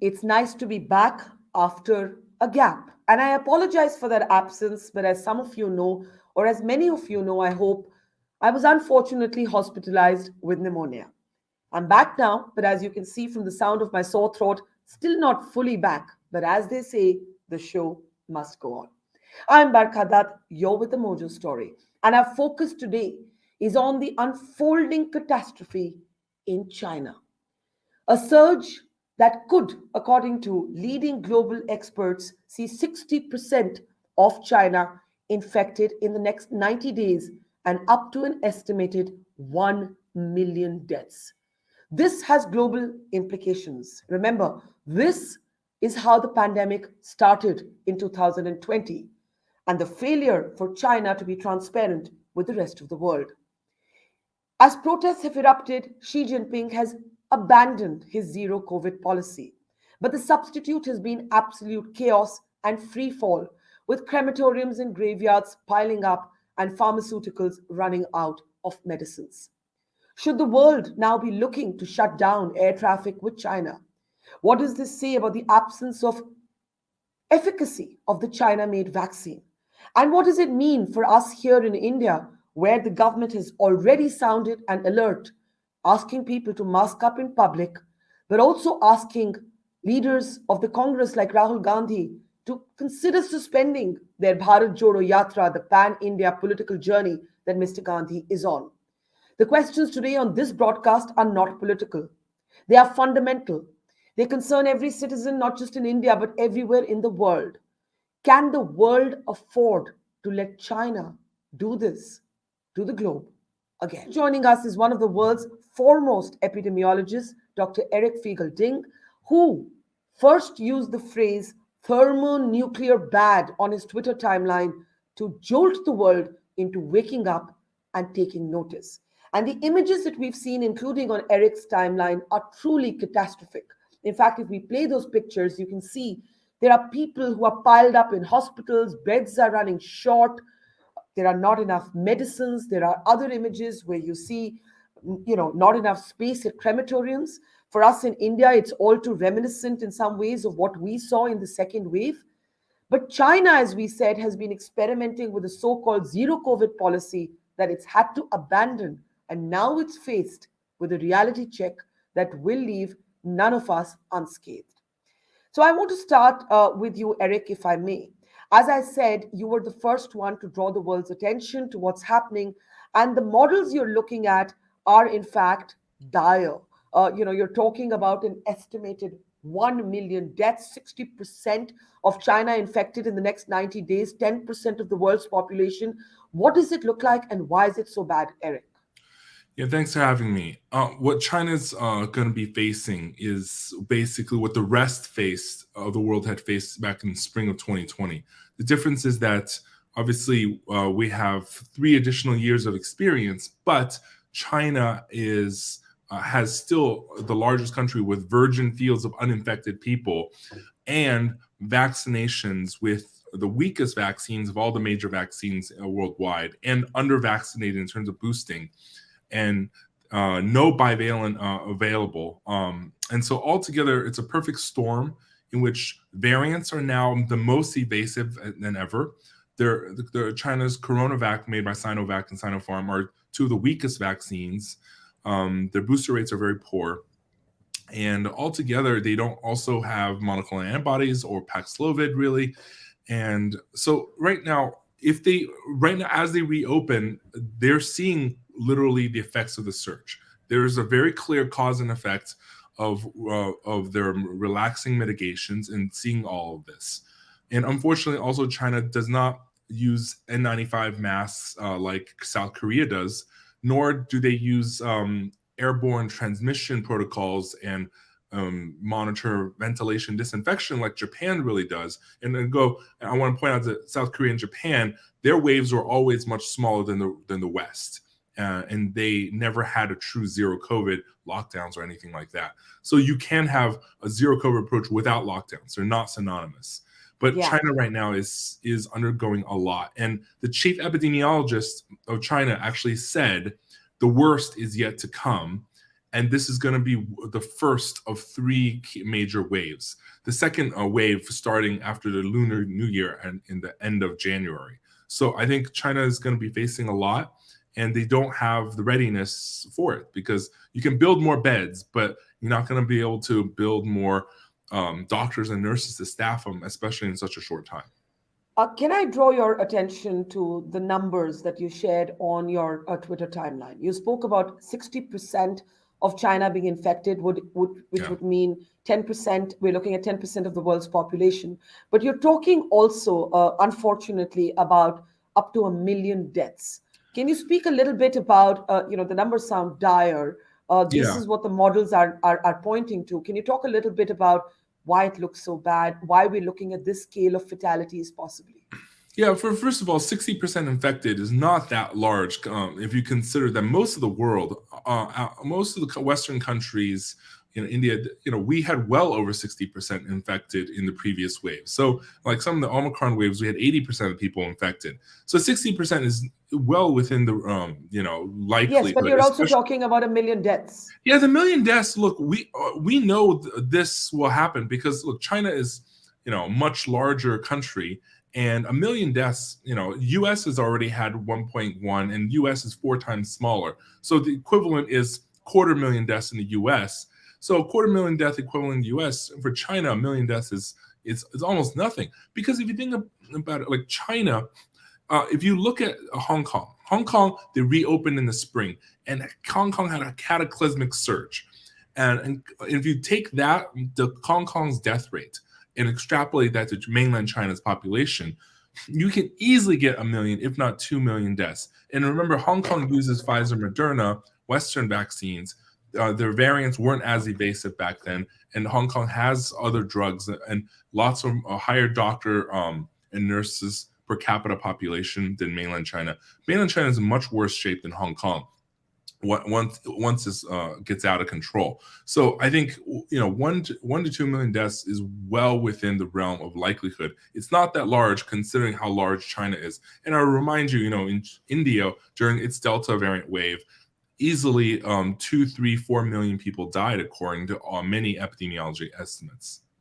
It's nice to be back after a gap. And I apologize for that absence, but as some of you know, or as many of you know, I hope, I was unfortunately hospitalized with pneumonia. I'm back now, but as you can see from the sound of my sore throat, still not fully back. But as they say, the show must go on. I'm Barkha Dutt, you're with the Mojo Story, and our focus today is on the unfolding catastrophe in China. A surge that could, according to leading global experts, see 60% of China infected in the next 90 days and up to an estimated 1 million deaths. This has global implications. Remember, this is how the pandemic started in 2020 and the failure for China to be transparent with the rest of the world. As protests have erupted, Xi Jinping has abandoned his zero COVID policy. But the substitute has been absolute chaos and free fall, with crematoriums and graveyards piling up and pharmaceuticals running out of medicines. Should the world now be looking to shut down air traffic with China? What does this say about the absence of efficacy of the China made vaccine? And what does it mean for us here in India, where the government has already sounded an alert, asking people to mask up in public, but also asking leaders of the Congress like Rahul Gandhi to consider suspending their Bharat Jodo Yatra, the pan India political journey that Mr. Gandhi is on? The questions today on this broadcast are not political. They are fundamental. They concern every citizen, not just in India, but everywhere in the world. Can the world afford to let China do this to the globe again? Joining us is one of the world's foremost epidemiologists, Dr. Eric Feigl-Ding, who first used the phrase thermonuclear bad on his Twitter timeline to jolt the world into waking up and taking notice. And the images that we've seen, including on Eric's timeline, are truly catastrophic. In fact, if we play those pictures, you can see there are people who are piled up in hospitals, beds are running short, there are not enough medicines. There are other images where you see, not enough space at crematoriums. For us in India, it's all too reminiscent in some ways of what we saw in the second wave. But China, as we said, has been experimenting with a so-called zero COVID policy that it's had to abandon. And now it's faced with a reality check that will leave none of us unscathed. So I want to start with you, Eric, if I may. As I said, you were the first one to draw the world's attention to what's happening, and the models you're looking at are in fact dire. You're talking about an estimated 1 million deaths, 60% of China infected in the next 90 days, 10% of the world's population. What does it look like, and why is it so bad, Eric? Yeah, thanks for having me. What China's going to be facing is basically what the rest of the world had faced back in spring of 2020. The difference is that obviously we have 3 additional years of experience, but China has still the largest country with virgin fields of uninfected people and vaccinations with the weakest vaccines of all the major vaccines worldwide and under-vaccinated in terms of boosting, and no bivalent available. And so altogether, it's a perfect storm in which variants are now the most evasive than ever. China's CoronaVac, made by Sinovac and Sinopharm, are 2 of the weakest vaccines. Their booster rates are very poor. And altogether, they don't also have monoclonal antibodies or Paxlovid, really. And so right now, as they reopen, they're seeing literally the effects of the surge. There's a very clear cause and effect of their relaxing mitigations and seeing all of this. And unfortunately, also China does not use N95 masks like South Korea does, nor do they use airborne transmission protocols and monitor ventilation disinfection like Japan really does. And I want to point out that South Korea and Japan, their waves were always much smaller than the West. And they never had a true zero COVID lockdowns or anything like that. So you can have a zero COVID approach without lockdowns. They're not synonymous. But Yeah. China right now is undergoing a lot. And the chief epidemiologist of China actually said the worst is yet to come. and this is going to be the first of three major waves. The second wave starting after the Lunar New Year and in the end of January. So I think China is going to be facing a lot, and they don't have the readiness for it, because you can build more beds, but you're not going to be able to build more doctors and nurses to staff them, especially in such a short time. Can I draw your attention to the numbers that you shared on your Twitter timeline? You spoke about 60% of China being infected, which Yeah. would mean 10%. We're looking at 10% of the world's population. But you're talking also, unfortunately, about up to 1 million deaths. Can you speak a little bit about, the numbers sound dire. This Yeah. is what the models are pointing to. Can you talk a little bit about why it looks so bad, why we're looking at this scale of fatalities possibly? Yeah, for first of all, 60% infected is not that large if you consider that most of the world, most of the Western countries, India, we had well over 60% infected in the previous wave. So, like some of the Omicron waves, we had 80% of people infected. So 60% is well within the, Yes, but likelihood, you're also especially. talking about 1 million deaths. Yeah, the million deaths. Look, we know this will happen because look, China is a much larger country, and 1 million deaths. U.S. has already had 1.1, and U.S. is 4 times smaller. So the equivalent is 250,000 deaths in the U.S. So a 250,000 death equivalent in the U.S. For China, 1 million deaths is almost nothing. Because if you think about it, like China, if you look at Hong Kong, they reopened in the spring, and Hong Kong had a cataclysmic surge. And if you take that, the Hong Kong's death rate, and extrapolate that to mainland China's population, you can easily get 1 million, if not 2 million deaths. And remember, Hong Kong uses Pfizer, Moderna, Western vaccines. Their variants weren't as evasive back then, and Hong Kong has other drugs and lots of higher doctor and nurses per capita population than mainland China. Mainland China is in much worse shape than Hong Kong once this gets out of control. So I think 1 to 2 million deaths is well within the realm of likelihood. It's not that large considering how large China is. And I remind you, in India during its Delta variant wave, easily 2, 3, 4 million people died according to many epidemiology estimates.